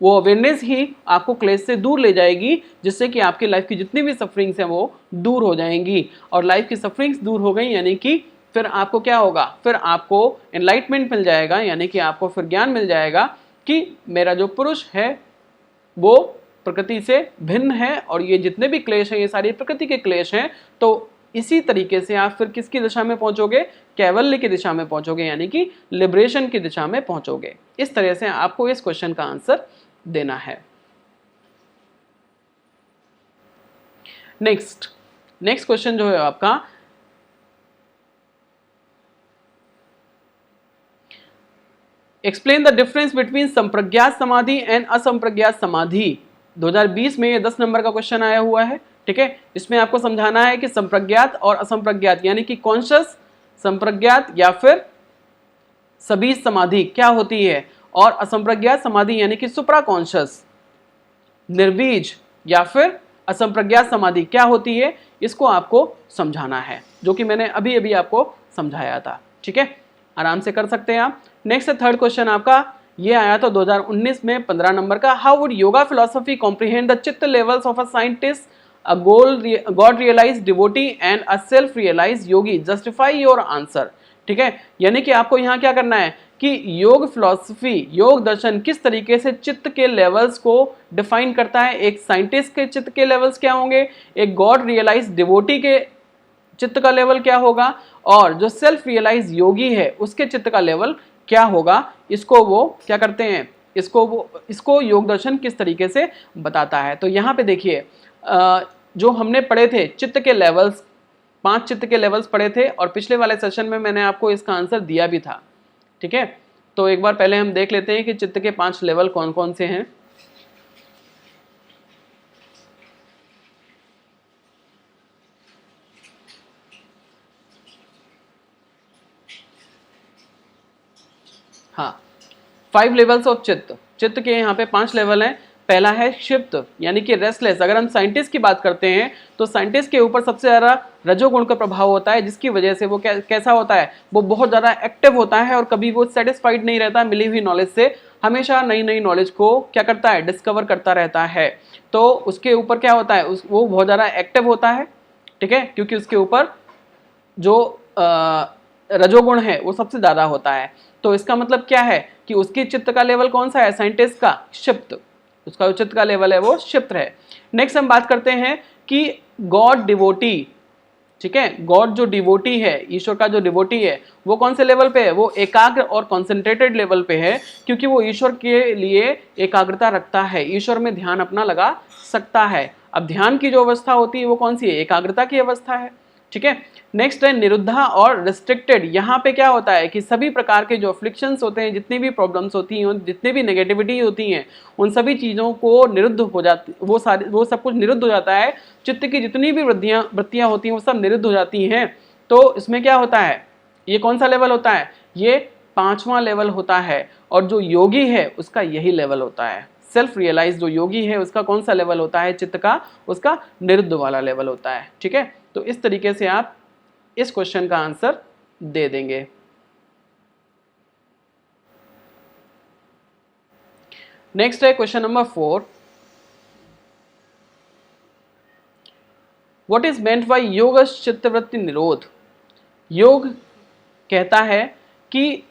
अवेयरनेस ही आपको क्लेश से दूर ले जाएगी, जिससे कि आपकी लाइफ की जितनी भी सफरिंग्स हैं वो दूर हो जाएंगी। और लाइफ की सफरिंग्स दूर हो गई यानी कि फिर आपको क्या होगा, फिर आपको एनलाइटमेंट मिल जाएगा, यानी कि आपको फिर ज्ञान मिल जाएगा कि मेरा जो पुरुष है वो प्रकृति से भिन्न है, और ये जितने भी क्लेश हैं ये सारी प्रकृति के क्लेश हैं। तो इसी तरीके से आप फिर किसकी दिशा में पहुंचोगे, कैवल्य की दिशा में पहुंचोगे, यानी कि लिबरेशन की दिशा में पहुंचोगे। इस तरह से आपको इस क्वेश्चन का आंसर देना है। नेक्स्ट क्वेश्चन जो है आपका, एक्सप्लेन द डिफरेंस बिटवीन संप्रज्ञात समाधि एंड असंप्रज्ञात समाधि। 2020 में ये 10 नंबर का क्वेश्चन आया हुआ है, ठीक है। इसमें आपको समझाना है कि संप्रज्ञात और असंप्रज्ञात यानी कि कॉन्शियस संप्रज्ञात या फिर सभी समाधि क्या होती है, और असंप्रज्ञात समाधि यानी कि सुप्रा कॉन्शियस निर्बीज या फिर असंप्रज्ञात समाधि क्या होती है, इसको आपको समझाना है, जो कि मैंने अभी अभी आपको समझाया था, ठीक है। आराम से कर सकते हैं आप। नेक्स्ट थर्ड क्वेश्चन आपका ये आया था 2019 में 15 नंबर का, how would yoga philosophy comprehend the chitta levels of a scientist, a god realised devotee and a self realised yogi, justify your answer, ठीक है। यानी कि आपको यहाँ क्या करना है कि योग फिलॉसफी, योग दर्शन किस तरीके से चित्त के लेवल्स को डिफाइन करता है। एक साइंटिस्ट के चित्त के लेवल्स क्या होंगे, एक गॉड रियलाइज्ड डिवोटी के चित्त का लेवल क्या होगा, और जो सेल्फ रियलाइज योगी है उसके चित्त का लेवल क्या होगा, इसको वो क्या करते हैं, इसको योग दर्शन किस तरीके से बताता है। तो यहाँ पे देखिए जो हमने पढ़े थे चित्त के लेवल्स, 5 चित्त के लेवल्स पढ़े थे, और पिछले वाले सेशन में मैंने आपको इसका आंसर दिया भी था। ठीक है, तो एक बार पहले हम देख लेते हैं कि चित्त के 5 लेवल कौन कौन से हैं। हाँ, 5 लेवल्स ऑफ चित्त। चित्त के यहाँ पे 5 लेवल हैं। पहला है क्षिप्त यानी कि रेस्टलेस। अगर हम साइंटिस्ट की बात करते हैं तो साइंटिस्ट के ऊपर सबसे ज़्यादा रजोगुण का प्रभाव होता है, जिसकी वजह से वो कैसा होता है, वो बहुत ज़्यादा एक्टिव होता है और कभी वो सेटिस्फाइड नहीं रहता मिली हुई नॉलेज से, हमेशा नई नई नॉलेज को क्या करता है, डिस्कवर करता रहता है। तो उसके ऊपर क्या होता है, वो बहुत ज़्यादा एक्टिव होता है। ठीक है, क्योंकि उसके ऊपर जो रजोगुण है वो सबसे ज़्यादा होता है। तो इसका मतलब क्या है कि उसकी चित्त का लेवल कौन सा है, साइंटिस्ट का क्षिप्त, उसका जो चित्त का लेवल है वो क्षिप्त है। नेक्स्ट हम बात करते हैं कि गॉड डिवोटी। ठीक है, गॉड जो डिवोटी है, ईश्वर का जो डिवोटी है, वो कौन से लेवल पे है, वो एकाग्र और कॉन्सेंट्रेटेड लेवल पे है, क्योंकि वो ईश्वर के लिए एकाग्रता रखता है, ईश्वर में ध्यान अपना लगा सकता है। अब ध्यान की जो अवस्था होती है वो कौन सी है, एकाग्रता की अवस्था है। ठीक है, नेक्स्ट है निरुद्धा और रिस्ट्रिक्टेड। यहाँ पे क्या होता है कि सभी प्रकार के जो अफ्लिक्शंस होते हैं, जितनी भी प्रॉब्लम्स होती हैं, जितनी भी नेगेटिविटी होती हैं, उन सभी चीज़ों को निरुद्ध हो जाती, वो सब कुछ निरुद्ध हो जाता है। चित्त की जितनी भी वृत्तियाँ होती हैं वो सब निरुद्ध हो जाती हैं। तो इसमें क्या होता है, ये कौन सा लेवल होता है, ये 5वां लेवल होता है। और जो योगी है उसका यही लेवल होता है, सेल्फ रियलाइज जो योगी है उसका कौन सा लेवल होता है चित्त का, उसका निरुद्ध वाला लेवल होता है। ठीक है, तो इस तरीके से आप इस क्वेश्चन का आंसर दे देंगे। नेक्स्ट है question number 4। What is meant by योग चित्तवृत्ति निरोध। योग कहता है कि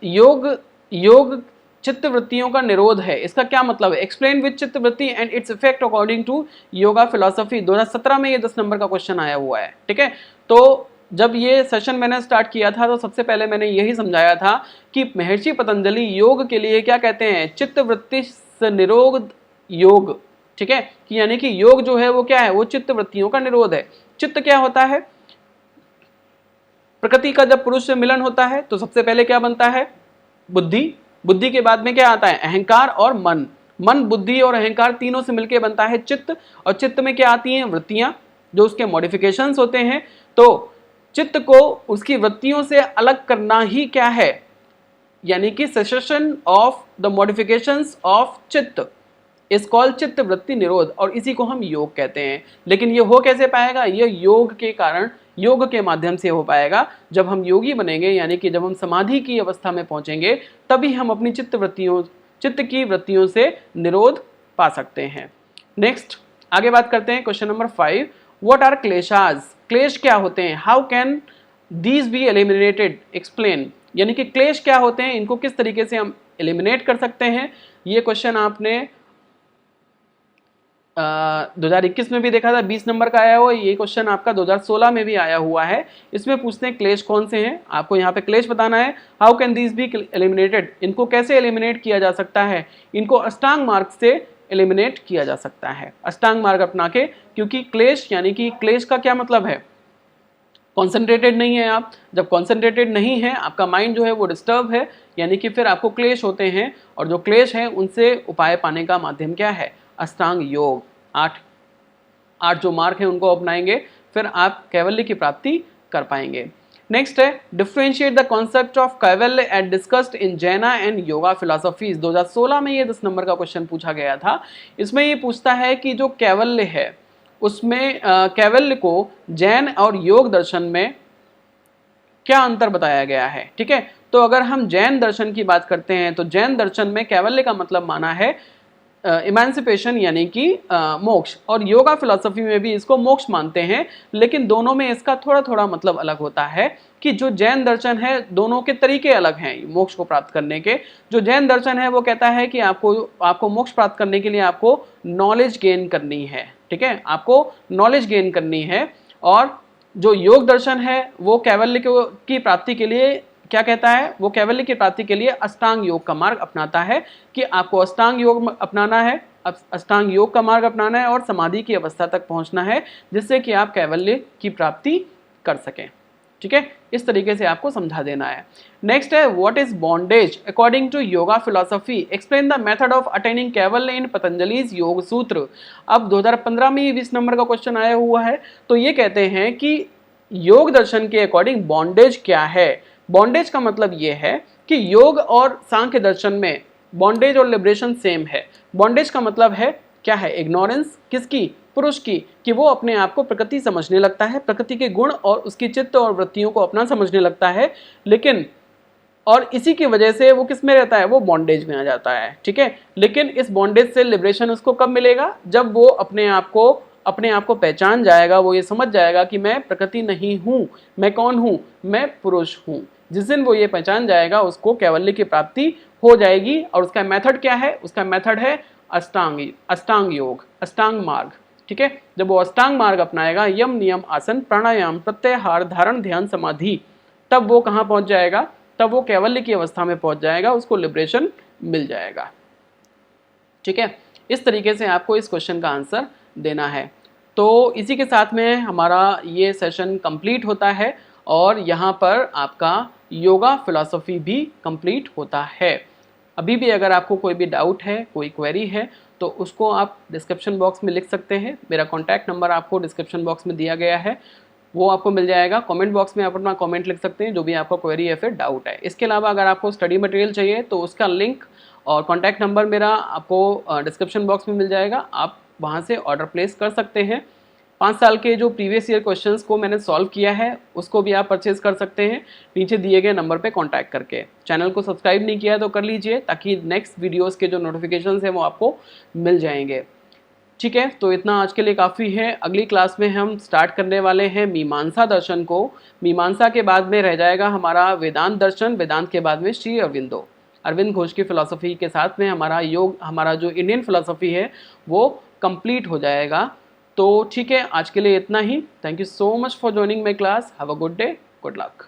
योग चित्तवृत्तियों का निरोध है। इसका क्या मतलब है, explain with chittavritti and its effect according to yoga philosophy. 2017 में ये 10 नंबर का क्वेश्चन आया हुआ है। ठीक है, तो जब ये सेशन मैंने स्टार्ट किया था तो सबसे पहले मैंने यही समझाया था कि महर्षि पतंजलि योग के लिए क्या कहते हैं, चित्तवृत्ति से निरोध योग। ठीक है, कि यानी कि योग जो है वो क्या है, वो चित्तवृत्तियों का निरोध है। चित्त क्या होता है, प्रकृति का जब पुरुष से मिलन होता है तो सबसे पहले क्या बनता है, बुद्धि। बुद्धि के बाद में क्या आता है, अहंकार और मन। मन, बुद्धि और अहंकार तीनों से मिलकर बनता है चित्त। और चित्त में क्या आती हैं, वृत्तियां, जो उसके मॉडिफिकेशंस होते हैं। तो चित्त को उसकी वृत्तियों से अलग करना ही क्या है, यानी कि cessation of the modifications of चित्त इज कॉल्ड चित्त वृत्ति निरोध, और इसी को हम योग कहते हैं। लेकिन ये हो कैसे पाएगा, ये योग के कारण, योग के माध्यम से हो पाएगा। जब हम योगी बनेंगे, यानी कि जब हम समाधि की अवस्था में पहुंचेंगे, तभी हम अपनी चित्त की वृत्तियों से निरोध पा सकते हैं। नेक्स्ट आगे बात करते हैं question number 5। What are kleshas. क्लेश क्या होते हैं, how can these be eliminated, explain. यानी कि क्लेश क्या होते हैं, इनको किस तरीके से हम एलिमिनेट कर सकते हैं। ये क्वेश्चन आपने 2021 में भी देखा था, 20 नंबर का आया हुआ। ये क्वेश्चन आपका 2016 में भी आया हुआ है। इसमें पूछते हैं क्लेश कौन से हैं, आपको यहाँ पे क्लेश बताना है। How can these be eliminated, इनको कैसे एलिमिनेट किया जा सकता है। इनको अष्टांग मार्ग से एलिमिनेट किया जा सकता है, अष्टांग मार्ग अपना के। क्योंकि क्लेश, यानी कि क्लेश का क्या मतलब है, कॉन्सेंट्रेटेड नहीं है आप। जब कॉन्सेंट्रेटेड नहीं है, आपका माइंड जो है वो डिस्टर्ब है, यानी कि फिर आपको क्लेश होते हैं। और जो क्लेश है उनसे उपाय पाने का माध्यम क्या है, अष्टांग योग। 8 जो मार्ग है उनको अपनाएंगे, फिर आप कैवल्य की प्राप्ति कर पाएंगे। नेक्स्ट है differentiate the concept of Kaivalya and discussed in जैना एंड योगा फिलॉसफीज। 2016 में ये 10 नंबर का क्वेश्चन पूछा गया था। इसमें ये पूछता है कि जो कैवल्य है उसमें कैवल्य को जैन और योग दर्शन में क्या अंतर बताया गया है। ठीक है, तो अगर हम जैन दर्शन की बात करते हैं तो जैन दर्शन में कैवल्य का मतलब माना है इमेंसिपेशन, यानी कि मोक्ष। और योगा फिलॉसफी में भी इसको मोक्ष मानते हैं, लेकिन दोनों में इसका थोड़ा थोड़ा मतलब अलग होता है। कि जो जैन दर्शन है, दोनों के तरीके अलग हैं मोक्ष को प्राप्त करने के। जो जैन दर्शन है वो कहता है कि आपको मोक्ष प्राप्त करने के लिए आपको नॉलेज गेन करनी है। ठीक है, आपको नॉलेज गेन करनी है। और जो योग दर्शन है वो कैवल्य की प्राप्ति के लिए क्या कहता है, वो कैवल्य की प्राप्ति के लिए अष्टांग योग का मार्ग अपनाता है कि आपको अष्टांग योग अपनाना है, अष्टांग योग का मार्ग अपनाना है और समाधि की अवस्था तक पहुंचना है जिससे कि आप कैवल्य की प्राप्ति कर सकें। ठीक है, इस तरीके से आपको समझा देना है। नेक्स्ट है what is bondage according to yoga philosophy, explain the method of attaining Kaivalya in Patanjali's योग सूत्र। अब 2015 में 20 नंबर का क्वेश्चन आया हुआ है। तो ये कहते हैं कि योग दर्शन के अकॉर्डिंग बॉन्डेज क्या है। बॉन्डेज का मतलब ये है कि योग और सांख्य दर्शन में बॉन्डेज और लिबरेशन सेम है। बॉन्डेज का मतलब है क्या है, इग्नोरेंस किसकी, पुरुष की, कि वो अपने आप को प्रकृति समझने लगता है, प्रकृति के गुण और उसकी चित्त और वृत्तियों को अपना समझने लगता है, लेकिन और इसी की वजह से वो किस में रहता है, वो बॉन्डेज में आ जाता है। ठीक है, लेकिन इस बॉन्डेज से लिबरेशन उसको कब मिलेगा, जब वो अपने आप को पहचान जाएगा, वो ये समझ जाएगा कि मैं प्रकृति नहीं हूं, मैं कौन हूं, मैं पुरुष हूं। जिस दिन वो ये पहचान जाएगा उसको कैवल्य की प्राप्ति हो जाएगी। और उसका मेथड क्या है, उसका मेथड है अष्टांग योग, अष्टांग मार्ग। ठीक है, जब वो अष्टांग मार्ग अपनाएगा, यम नियम आसन प्राणायाम प्रत्याहार धारण ध्यान समाधि, तब वो कहाँ पहुंच जाएगा, तब वो कैवल्य की अवस्था में पहुंच जाएगा, उसको लिबरेशन मिल जाएगा। ठीक है, इस तरीके से आपको इस क्वेश्चन का आंसर देना है। तो इसी के साथ में हमारा ये सेशन कंप्लीट होता है और यहाँ पर आपका योगा फिलॉसफी भी कंप्लीट होता है। अभी भी अगर आपको कोई भी डाउट है, कोई क्वेरी है, तो उसको आप डिस्क्रिप्शन बॉक्स में लिख सकते हैं। मेरा कॉन्टैक्ट नंबर आपको डिस्क्रिप्शन बॉक्स में दिया गया है, वो आपको मिल जाएगा। कमेंट बॉक्स में आप अपना कमेंट लिख सकते हैं जो भी आपका क्वेरी है फिर डाउट है। इसके अलावा अगर आपको स्टडी मटेरियल चाहिए तो उसका लिंक और कॉन्टैक्ट नंबर मेरा आपको डिस्क्रिप्शन बॉक्स में मिल जाएगा, आप वहाँ से ऑर्डर प्लेस कर सकते हैं। 5 साल के जो प्रीवियस ईयर क्वेश्चंस को मैंने सॉल्व किया है उसको भी आप परचेज कर सकते हैं नीचे दिए गए नंबर पे कांटेक्ट करके। चैनल को सब्सक्राइब नहीं किया है तो कर लीजिए ताकि नेक्स्ट वीडियोस के जो नोटिफिकेशंस हैं वो आपको मिल जाएंगे। ठीक है, तो इतना आज के लिए काफ़ी है। अगली क्लास में हम स्टार्ट करने वाले हैं मीमांसा दर्शन को। मीमांसा के बाद में रह जाएगा हमारा वेदांत दर्शन, वेदांत के बाद में श्री अरविंदो, अरविंद घोष की फिलॉसफी के साथ में हमारा योग, हमारा जो इंडियन फिलॉसफी है वो कंप्लीट हो जाएगा। तो ठीक है, आज के लिए इतना ही। Thank you so much for joining my class. Have a good day, good luck.